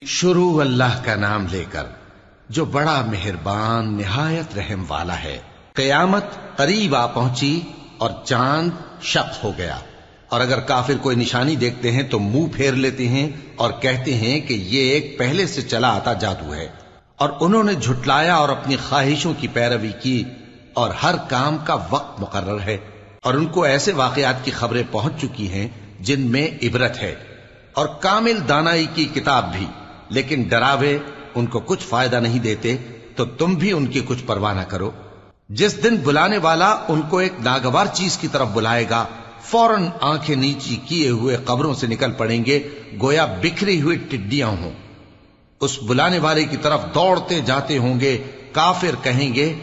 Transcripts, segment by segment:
شروع اللہ کا نام لے کر جو بڑا مہربان نہایت رحم والا ہے۔ قیامت قریب آ پہنچی اور چاند شق ہو گیا، اور اگر کافر کوئی نشانی دیکھتے ہیں تو منہ پھیر لیتے ہیں اور کہتے ہیں کہ یہ ایک پہلے سے چلا آتا جادو ہے، اور انہوں نے جھٹلایا اور اپنی خواہشوں کی پیروی کی، اور ہر کام کا وقت مقرر ہے، اور ان کو ایسے واقعات کی خبریں پہنچ چکی ہیں جن میں عبرت ہے، اور کامل دانائی کی کتاب بھی، لیکن ڈراوے ان کو کچھ فائدہ نہیں دیتے، تو تم بھی ان کی کچھ پرواہ نہ کرو۔ جس دن بلانے والا ان کو ایک ناگوار چیز کی طرف بلائے گا، فوراً آنکھیں نیچی کیے ہوئے قبروں سے نکل پڑیں گے گویا بکھری ہوئی ٹڈیاں ہوں۔ اس بلانے والے کی طرف دوڑتے جاتے ہوں گے، کافر کہیں گے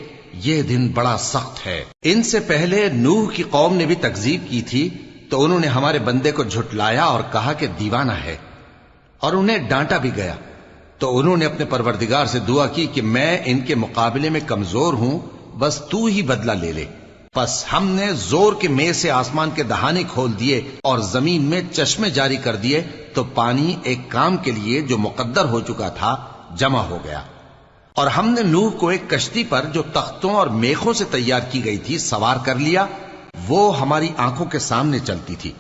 یہ دن بڑا سخت ہے۔ ان سے پہلے نوح کی قوم نے بھی تکذیب کی تھی، تو انہوں نے ہمارے بندے کو جھٹلایا اور کہا کہ دیوانہ ہے، اور انہیں ڈانٹا بھی گیا۔ تو انہوں نے اپنے پروردگار سے دعا کی کہ میں ان کے مقابلے میں کمزور ہوں، بس تو ہی بدلہ لے لے۔ پس ہم نے زور کے مے سے آسمان کے دہانے کھول دیے اور زمین میں چشمے جاری کر دیے، تو پانی ایک کام کے لیے جو مقدر ہو چکا تھا جمع ہو گیا۔ اور ہم نے نوح کو ایک کشتی پر جو تختوں اور میخوں سے تیار کی گئی تھی سوار کر لیا، وہ ہماری آنکھوں کے سامنے چلتی تھی۔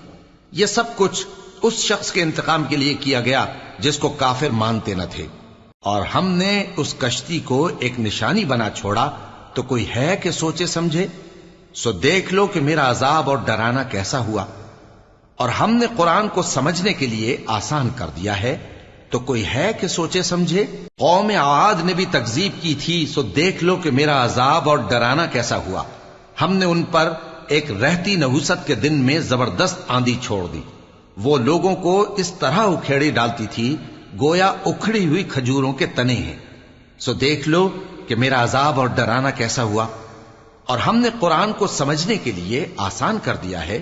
یہ سب کچھ اس شخص کے انتقام کے لیے کیا گیا جس کو کافر مانتے نہ تھے، اور ہم نے اس کشتی کو ایک نشانی بنا چھوڑا، تو کوئی ہے کہ سوچے سمجھے؟ سو دیکھ لو کہ میرا عذاب اور ڈرانا کیسا ہوا۔ اور ہم نے قرآن کو سمجھنے کے لیے آسان کر دیا ہے، تو کوئی ہے کہ سوچے سمجھے؟ قوم عاد نے بھی تکذیب کی تھی، سو دیکھ لو کہ میرا عذاب اور ڈرانا کیسا ہوا۔ ہم نے ان پر ایک رہتی نحوست کے دن میں زبردست آندھی چھوڑ دی، وہ لوگوں کو اس طرح اکھیڑی ڈالتی تھی گویا اکھڑی ہوئی کھجوروں کے تنے ہیں۔ سو دیکھ لو کہ میرا عذاب اور ڈرانا کیسا ہوا۔ اور ہم نے قرآن کو سمجھنے کے لیے آسان کر دیا ہے،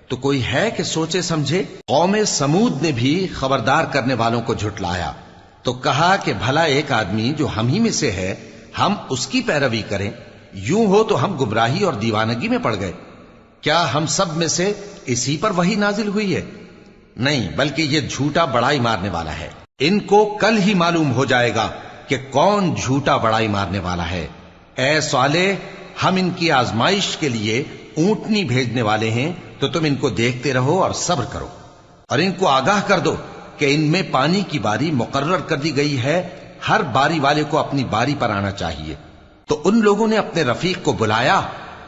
تو کوئی ہے کہ سوچے سمجھے؟ قوم سمود نے بھی خبردار کرنے والوں کو جھٹلایا، تو کہا کہ بھلا ایک آدمی جو ہم ہی میں سے ہے، ہم اس کی پیروی کریں؟ یوں ہو تو ہم گمراہی اور دیوانگی میں پڑ گئے۔ کیا ہم سب میں سے اسی پر وحی نازل ہوئی ہے؟ نہیں، بلکہ یہ جھوٹا بڑائی مارنے والا ہے۔ ان کو کل ہی معلوم ہو جائے گا کہ کون جھوٹا بڑائی مارنے والا ہے۔ اے صالح، ہم ان کی آزمائش کے لیے اونٹنی بھیجنے والے ہیں، تو تم ان کو دیکھتے رہو اور صبر کرو، اور ان کو آگاہ کر دو کہ ان میں پانی کی باری مقرر کر دی گئی ہے، ہر باری والے کو اپنی باری پر آنا چاہیے۔ تو ان لوگوں نے اپنے رفیق کو بلایا،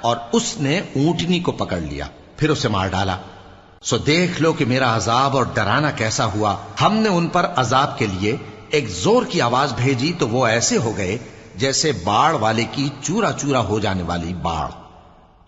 اور اس نے اونٹنی کو پکڑ لیا، پھر اسے مار ڈالا۔ سو دیکھ لو کہ میرا عذاب اور ڈرانا کیسا ہوا۔ ہم نے ان پر عذاب کے لیے ایک زور کی آواز بھیجی، تو وہ ایسے ہو گئے جیسے باڑ والے کی چورا چورا ہو جانے والی باڑ۔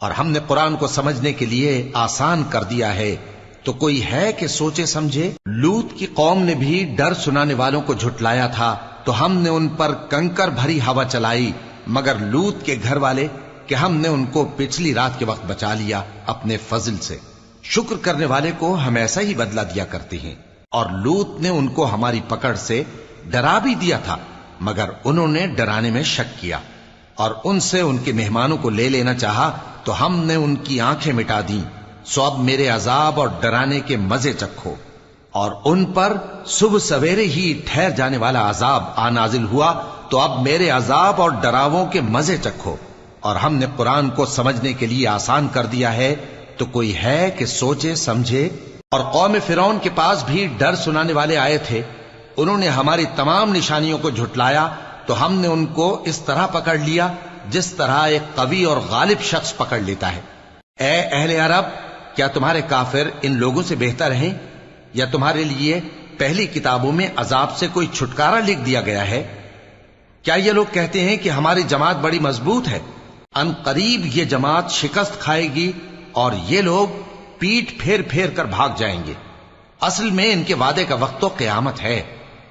اور ہم نے قرآن کو سمجھنے کے لیے آسان کر دیا ہے، تو کوئی ہے کہ سوچے سمجھے؟ لوط کی قوم نے بھی ڈر سنانے والوں کو جھٹلایا تھا، تو ہم نے ان پر کنکر بھری ہوا چلائی، مگر لوط کے گھر والے کہ ہم نے ان کو پچھلی رات کے وقت بچا لیا اپنے فضل سے۔ شکر کرنے والے کو ہم ایسا ہی بدلہ دیا کرتے ہیں۔ اور لوط نے ان کو ہماری پکڑ سے ڈرا بھی دیا تھا، مگر انہوں نے ڈرانے میں شک کیا، اور ان سے ان کے مہمانوں کو لے لینا چاہا، تو ہم نے ان کی آنکھیں مٹا دیں۔ سو اب میرے عذاب اور ڈرانے کے مزے چکھو۔ اور ان پر صبح سویرے ہی ٹھہر جانے والا عذاب آ نازل ہوا، تو اب میرے عذاب اور ڈراووں کے مزے چکھو۔ اور ہم نے قرآن کو سمجھنے کے لیے آسان کر دیا ہے، تو کوئی ہے کہ سوچے سمجھے؟ اور قوم فرعون کے پاس بھی ڈر سنانے والے آئے تھے، انہوں نے ہماری تمام نشانیوں کو جھٹلایا، تو ہم نے ان کو اس طرح پکڑ لیا جس طرح ایک قوی اور غالب شخص پکڑ لیتا ہے۔ اے اہل عرب، کیا تمہارے کافر ان لوگوں سے بہتر ہیں؟ یا تمہارے لیے پہلی کتابوں میں عذاب سے کوئی چھٹکارا لکھ دیا گیا ہے؟ کیا یہ لوگ کہتے ہیں کہ ہماری جماعت بڑی مضبوط ہے؟ ان قریب یہ جماعت شکست کھائے گی، اور یہ لوگ پیٹ پھیر پھیر کر بھاگ جائیں گے۔ اصل میں ان کے وعدے کا وقت تو قیامت ہے،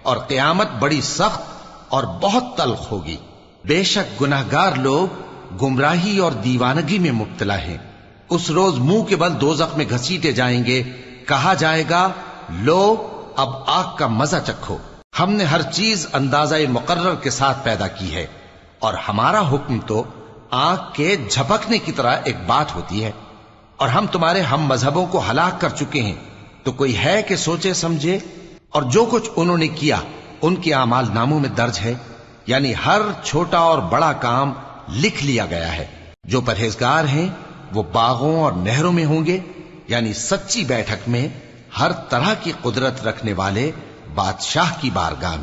اور قیامت بڑی سخت اور بہت تلخ ہوگی۔ بے شک گناہگار لوگ گمراہی اور دیوانگی میں مبتلا ہیں۔ اس روز منہ کے بل دوزخ میں گھسیٹے جائیں گے، کہا جائے گا لو اب آگ کا مزہ چکھو۔ ہم نے ہر چیز اندازہ مقرر کے ساتھ پیدا کی ہے، اور ہمارا حکم تو آگ کے جھپکنے کی طرح ایک بات ہوتی ہے۔ اور ہم تمہارے ہم مذہبوں کو ہلاک کر چکے ہیں، تو کوئی ہے کہ سوچے سمجھے؟ اور جو کچھ انہوں نے کیا ان کے اعمال ناموں میں درج ہے، یعنی ہر چھوٹا اور بڑا کام لکھ لیا گیا ہے۔ جو پرہیزگار ہیں وہ باغوں اور نہروں میں ہوں گے، یعنی سچی بیٹھک میں ہر طرح کی قدرت رکھنے والے بادشاہ کی بارگاہ میں۔